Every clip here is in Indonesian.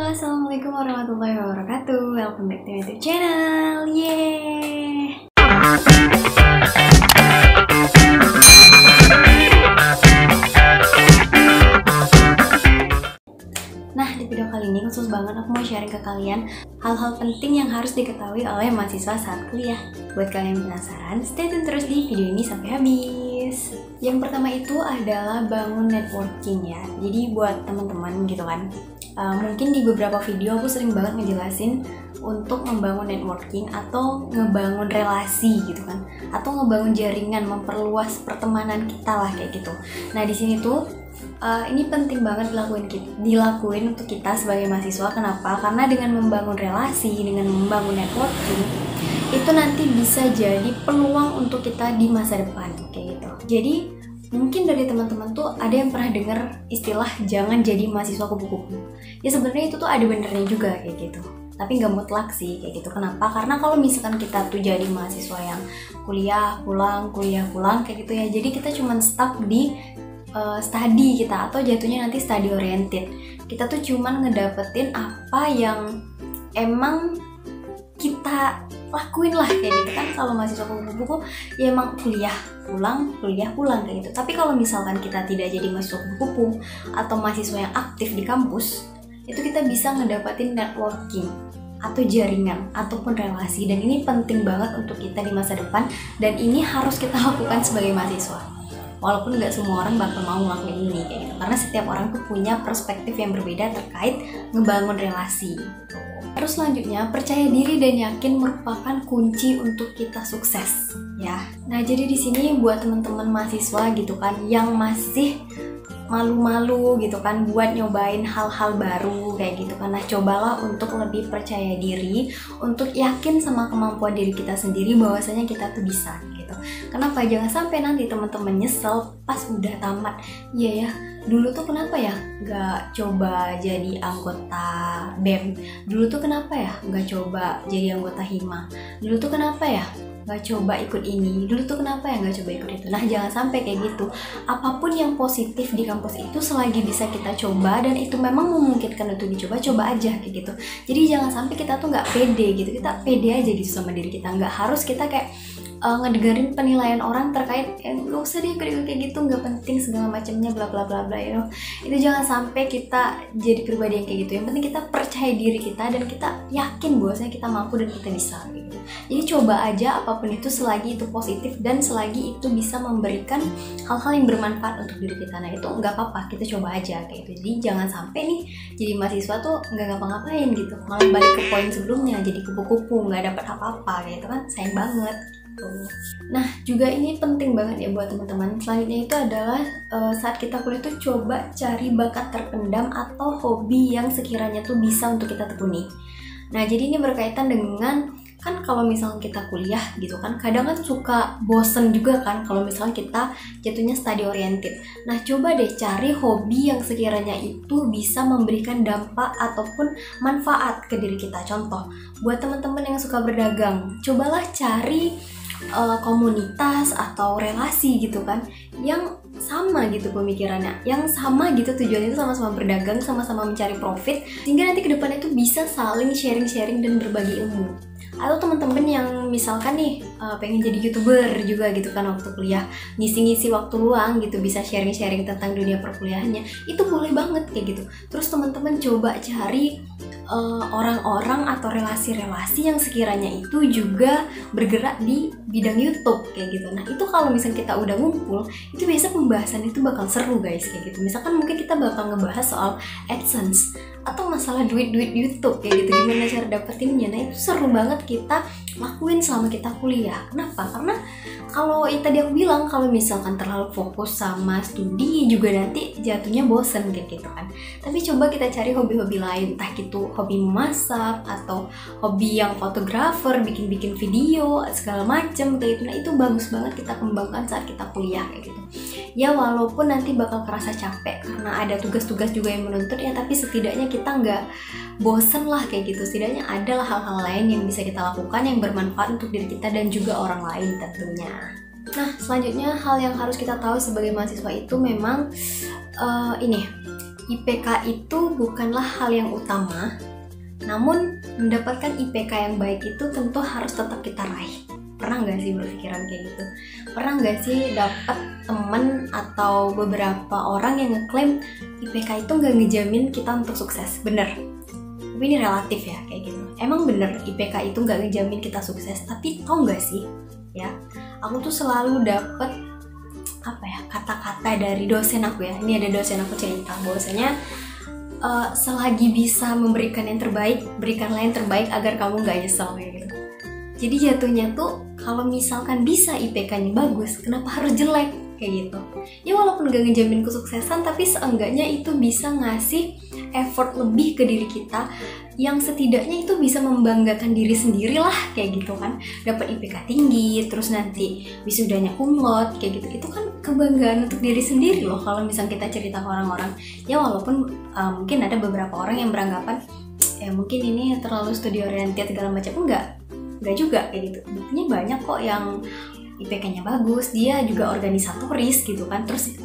Halo, assalamualaikum warahmatullahi wabarakatuh. Welcome back to my YouTube channel. Yeay. Nah, di video kali ini khusus banget aku mau sharing ke kalian hal-hal penting yang harus diketahui oleh mahasiswa saat kuliah. Buat kalian yang penasaran, stay tune terus di video ini sampai habis. Yang pertama itu adalah bangun networking ya. Jadi buat teman-teman gitu kan, mungkin di beberapa video aku sering banget ngejelasin untuk membangun networking atau ngebangun relasi gitu kan, atau ngebangun jaringan, memperluas pertemanan kita lah kayak gitu. Nah di sini tuh ini penting banget dilakuin untuk kita sebagai mahasiswa. Kenapa? Karena dengan membangun relasi, dengan membangun networking, itu nanti bisa jadi peluang untuk kita di masa depan kayak gitu. Jadi mungkin dari teman-teman tuh ada yang pernah dengar istilah jangan jadi mahasiswa kupu-kupu. Ya sebenarnya itu tuh ada benernya juga kayak gitu. Tapi nggak mutlak sih kayak gitu. Kenapa? Karena kalau misalkan kita tuh jadi mahasiswa yang kuliah pulang kayak gitu ya. Jadi kita cuma stuck di study kita, atau jatuhnya nanti study oriented. Kita tuh cuman ngedapetin apa yang emang kita lakuin lah kayak gitu kan. Kalau mahasiswa kupu-kupu ya emang kuliah pulang kayak gitu. Tapi kalau misalkan kita tidak jadi mahasiswa kupu-kupu atau mahasiswa yang aktif di kampus, itu kita bisa ngedapetin networking atau jaringan ataupun relasi, dan ini penting banget untuk kita di masa depan, dan ini harus kita lakukan sebagai mahasiswa. Walaupun nggak semua orang bakal mau ngelakuin ini kayak gitu, karena setiap orang tuh punya perspektif yang berbeda terkait ngebangun relasi. Terus selanjutnya, percaya diri dan yakin merupakan kunci untuk kita sukses ya. Nah jadi di sini buat teman-teman mahasiswa gitu kan yang masih malu-malu gitu kan buat nyobain hal-hal baru kayak gitu kan. Nah cobalah untuk lebih percaya diri, untuk yakin sama kemampuan diri kita sendiri bahwasanya kita tuh bisa gitu. Kenapa? Jangan sampai nanti teman-teman nyesel pas udah tamat. Iya ya, dulu tuh kenapa ya nggak coba jadi anggota BEM? Dulu tuh kenapa ya nggak coba jadi anggota HIMA? Dulu tuh kenapa ya nggak coba ikut ini? Dulu tuh kenapa ya nggak coba ikut itu? Nah jangan sampai kayak gitu. Apapun yang positif di kampus itu selagi bisa kita coba dan itu memang memungkinkan untuk dicoba, coba aja kayak gitu. Jadi jangan sampai kita tuh nggak pede gitu. Kita pede aja gitu sama diri kita. Nggak harus kita kayak ngedengerin penilaian orang terkait nggak usah deh kayak gitu, nggak penting segala macamnya bla bla bla bla you know. Itu jangan sampai kita jadi pribadi yang kayak gitu. Yang penting kita percaya diri kita dan kita yakin bahwasanya kita mampu dan kita bisa gitu. Jadi coba aja apapun itu selagi itu positif dan selagi itu bisa memberikan hal-hal yang bermanfaat untuk diri kita. Nah itu nggak apa-apa, kita coba aja kayak gitu. Jadi jangan sampai nih jadi mahasiswa tuh nggak ngapa-ngapain gitu, malah balik ke poin sebelumnya jadi kupu-kupu nggak dapat apa-apa gitu kan, sayang banget. Nah juga ini penting banget ya buat teman-teman. Selanjutnya itu adalah saat kita kuliah tuh coba cari bakat terpendam atau hobi yang sekiranya tuh bisa untuk kita tekuni. Nah jadi ini berkaitan dengan kan kalau misalnya kita kuliah gitu kan, kadang kan suka bosen juga kan kalau misalnya kita jatuhnya study oriented. Nah coba deh cari hobi yang sekiranya itu bisa memberikan dampak ataupun manfaat ke diri kita. Contoh buat teman-teman yang suka berdagang, cobalah cari komunitas atau relasi gitu kan yang sama gitu pemikirannya, yang sama gitu tujuannya itu sama-sama berdagang, sama-sama mencari profit, sehingga nanti kedepannya itu bisa saling sharing-sharing dan berbagi ilmu. Atau teman-teman yang misalkan nih pengen jadi YouTuber juga gitu kan waktu kuliah, ngisi-ngisi waktu luang gitu, bisa sharing-sharing tentang dunia perkuliahannya, itu boleh banget kayak gitu. Terus teman-teman coba cari orang-orang atau relasi-relasi yang sekiranya itu juga bergerak di bidang YouTube kayak gitu. Nah itu kalau misalnya kita udah ngumpul, itu biasa pembahasan itu bakal seru guys kayak gitu. Misalkan mungkin kita bakal ngebahas soal AdSense atau masalah duit YouTube kayak gitu, gimana cara dapetinnya. Nah itu seru banget kita lakuin selama kita kuliah. Kenapa? Karena kalau tadi aku bilang kalau misalkan terlalu fokus sama studi juga nanti jatuhnya bosen kayak gitu kan. Tapi coba kita cari hobi-hobi lain, entah itu hobi memasak atau hobi yang fotografer, bikin-bikin video segala macem kayak gitu. Nah itu bagus banget kita kembangkan saat kita kuliah kayak gitu. Ya walaupun nanti bakal kerasa capek karena ada tugas-tugas juga yang menuntut ya, tapi setidaknya kita nggak bosen lah kayak gitu. Setidaknya ada hal-hal lain yang bisa kita lakukan yang bermanfaat untuk diri kita dan juga orang lain tentunya. Nah selanjutnya hal yang harus kita tahu sebagai mahasiswa itu memang ini IPK itu bukanlah hal yang utama, namun mendapatkan IPK yang baik itu tentu harus tetap kita raih. Pernah nggak sih berpikiran kayak gitu? Pernah nggak sih dapat temen atau beberapa orang yang ngeklaim IPK itu nggak ngejamin kita untuk sukses? Bener, tapi ini relatif ya kayak gitu. Emang bener IPK itu nggak ngejamin kita sukses, tapi tau nggak sih ya, aku tuh selalu dapet kata-kata dari dosen aku ya. Ini ada dosen aku cerita bahwasanya selagi bisa memberikan yang terbaik, berikanlah yang terbaik agar kamu nggak nyesel kayak gitu. Jadi jatuhnya tuh kalau misalkan bisa IPK-nya bagus, kenapa harus jelek kayak gitu? Ya walaupun gak ngejamin kesuksesan, tapi seenggaknya itu bisa ngasih effort lebih ke diri kita, yang setidaknya itu bisa membanggakan diri sendiri lah kayak gitu kan. Dapat IPK tinggi, terus nanti wisudanya cum laude kayak gitu. Itu kan kebanggaan untuk diri sendiri loh kalau misalnya kita cerita ke orang-orang. Ya walaupun mungkin ada beberapa orang yang beranggapan ya mungkin ini terlalu studi oriented segala macam, enggak juga kayak gitu. Buktinya banyak kok yang IPK-nya bagus, dia juga organisatoris gitu kan. Terus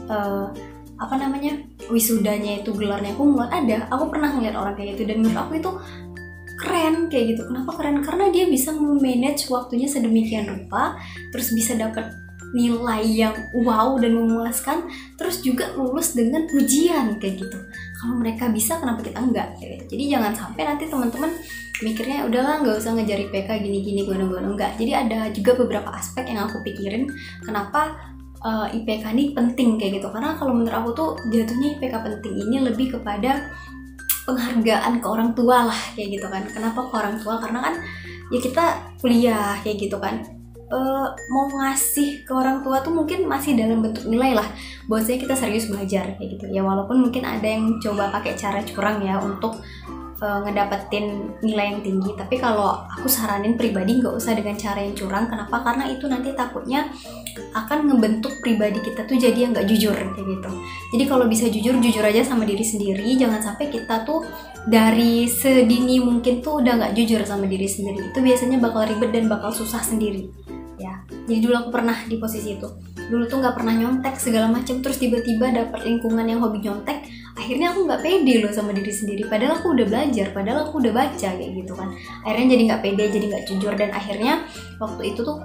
wisudanya itu gelarnya cum laude ada. Aku pernah ngeliat orang kayak gitu dan menurut aku itu keren kayak gitu. Kenapa keren? Karena dia bisa memanage waktunya sedemikian rupa, terus bisa dapat nilai yang wow dan memuaskan, terus juga lulus dengan pujian kayak gitu. Kalau mereka bisa, kenapa kita enggak kayak gitu. Jadi jangan sampai nanti teman-teman mikirnya udahlah nggak usah ngejar IPK gini-gini gono-gono, enggak. Jadi ada juga beberapa aspek yang aku pikirin kenapa IPK ini penting kayak gitu. Karena kalau menurut aku tuh jatuhnya IPK penting ini lebih kepada penghargaan ke orang tua lah kayak gitu kan. Kenapa ke orang tua? Karena kan ya kita kuliah kayak gitu kan, mau ngasih ke orang tua tuh mungkin masih dalam bentuk nilai lah, bahwasanya kita serius belajar kayak gitu ya. Walaupun mungkin ada yang coba pakai cara curang ya untuk ngedapetin nilai yang tinggi, tapi kalau aku saranin pribadi nggak usah dengan cara yang curang. Kenapa? Karena itu nanti takutnya akan ngebentuk pribadi kita tuh jadi yang nggak jujur kayak gitu. Jadi kalau bisa jujur aja sama diri sendiri. Jangan sampai kita tuh dari sedini mungkin tuh udah nggak jujur sama diri sendiri. Itu biasanya bakal ribet dan bakal susah sendiri ya. Jadi dulu aku pernah di posisi itu. Dulu tuh nggak pernah nyontek segala macam, terus tiba-tiba dapet lingkungan yang hobi nyontek. Akhirnya aku nggak pede loh sama diri sendiri, padahal aku udah belajar, padahal aku udah baca kayak gitu kan. Akhirnya jadi nggak pede, jadi nggak jujur, dan akhirnya waktu itu tuh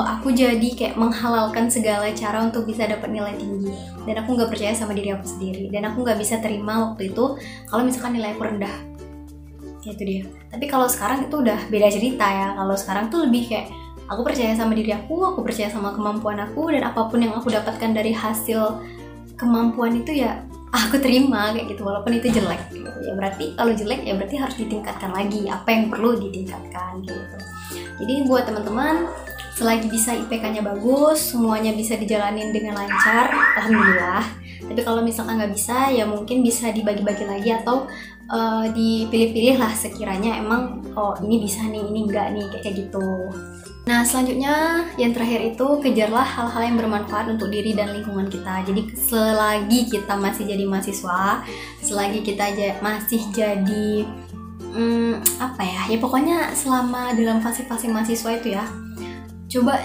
aku jadi kayak menghalalkan segala cara untuk bisa dapat nilai tinggi, dan aku nggak percaya sama diri aku sendiri, dan aku nggak bisa terima waktu itu kalau misalkan nilai aku rendah. Itu dia. Tapi kalau sekarang itu udah beda cerita ya. Kalau sekarang tuh lebih kayak aku percaya sama diri aku percaya sama kemampuan aku, dan apapun yang aku dapatkan dari hasil kemampuan itu ya aku terima kayak gitu, walaupun itu jelek gitu. Ya berarti kalau jelek ya berarti harus ditingkatkan lagi apa yang perlu ditingkatkan gitu. Jadi buat teman-teman, selagi bisa IPK-nya bagus, semuanya bisa dijalanin dengan lancar, alhamdulillah. Tapi kalau misalkan nggak bisa, ya mungkin bisa dibagi-bagi lagi atau dipilih-pilih lah sekiranya emang ini bisa nih, ini enggak nih kayak gitu. Nah selanjutnya yang terakhir itu kejarlah hal-hal yang bermanfaat untuk diri dan lingkungan kita. Jadi selagi kita masih jadi mahasiswa, selagi kita masih jadi ya pokoknya selama dalam fase-fase mahasiswa itu ya, coba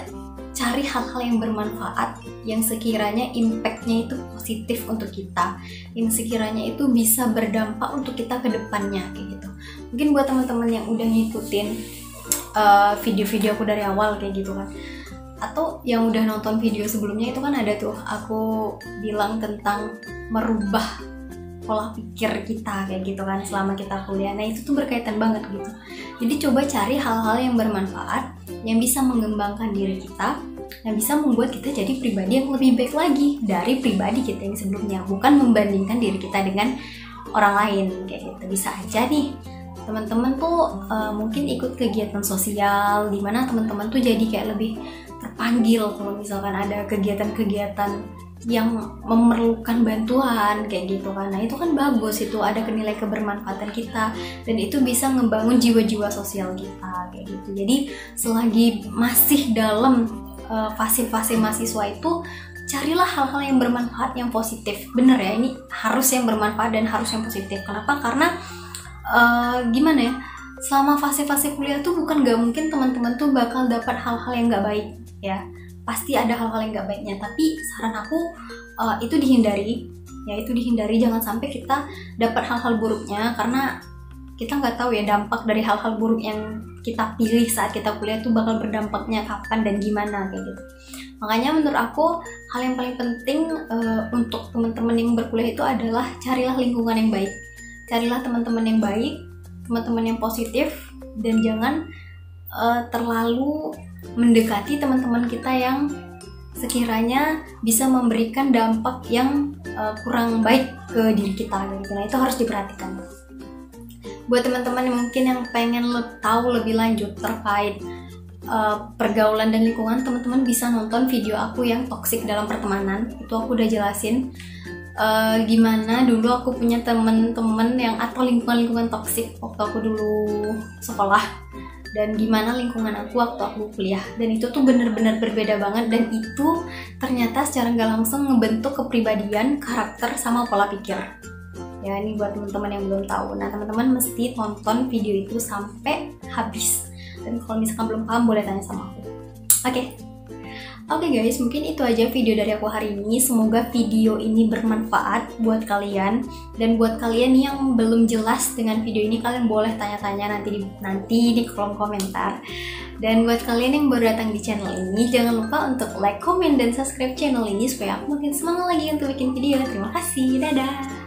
cari hal-hal yang bermanfaat, yang sekiranya impact-nya itu positif untuk kita, yang sekiranya itu bisa berdampak untuk kita ke depannya kayak gitu. Mungkin buat teman-teman yang udah ngikutin video-video aku dari awal kayak gitu kan, atau yang udah nonton video sebelumnya, itu kan ada tuh aku bilang tentang merubah pola pikir kita kayak gitu kan selama kita kuliah. Nah itu tuh berkaitan banget gitu. Jadi coba cari hal-hal yang bermanfaat, yang bisa mengembangkan diri kita, yang bisa membuat kita jadi pribadi yang lebih baik lagi dari pribadi kita yang sebelumnya, bukan membandingkan diri kita dengan orang lain kayak gitu. Bisa aja nih teman-teman tuh mungkin ikut kegiatan sosial, dimana teman-teman tuh jadi kayak lebih terpanggil kalau misalkan ada kegiatan-kegiatan yang memerlukan bantuan kayak gitu kan. Nah itu kan bagus, itu ada nilai kebermanfaatan kita, dan itu bisa ngebangun jiwa-jiwa sosial kita kayak gitu. Jadi selagi masih dalam fase-fase mahasiswa itu, carilah hal-hal yang bermanfaat, yang positif. Bener ya, ini harus yang bermanfaat dan harus yang positif. Kenapa? Karena gimana ya, selama fase-fase kuliah tuh bukan gak mungkin teman-teman tuh bakal dapat hal-hal yang gak baik ya. Pasti ada hal-hal yang gak baiknya, tapi saran aku itu dihindari. yaitu dihindari, jangan sampai kita dapat hal-hal buruknya, karena kita nggak tahu ya dampak dari hal-hal buruk yang kita pilih saat kita kuliah itu bakal berdampaknya kapan dan gimana kayak gitu. Makanya menurut aku hal yang paling penting untuk teman-teman yang berkuliah itu adalah carilah lingkungan yang baik, carilah teman-teman yang baik, teman-teman yang positif, dan jangan terlalu mendekati teman-teman kita yang sekiranya bisa memberikan dampak yang kurang baik ke diri kita gitu. Nah, itu harus diperhatikan. Buat teman-teman yang mungkin yang pengen tahu lebih lanjut terkait pergaulan dan lingkungan, teman-teman bisa nonton video aku yang toksik dalam pertemanan. Itu aku udah jelasin gimana dulu aku punya teman-teman yang atau lingkungan toksik waktu aku dulu sekolah, dan gimana lingkungan aku waktu aku kuliah. Dan itu tuh bener-bener berbeda banget, dan itu ternyata secara nggak langsung ngebentuk kepribadian, karakter, sama pola pikir. Ya, ini buat teman-teman yang belum tahu. Nah, teman-teman mesti tonton video itu sampai habis. Dan kalau misalkan belum paham, boleh tanya sama aku. Oke guys, mungkin itu aja video dari aku hari ini. Semoga video ini bermanfaat buat kalian. Dan buat kalian yang belum jelas dengan video ini, kalian boleh tanya-tanya nanti di kolom komentar. Dan buat kalian yang baru datang di channel ini, jangan lupa untuk like, comment, dan subscribe channel ini supaya aku makin semangat lagi untuk bikin video. Terima kasih, dadah!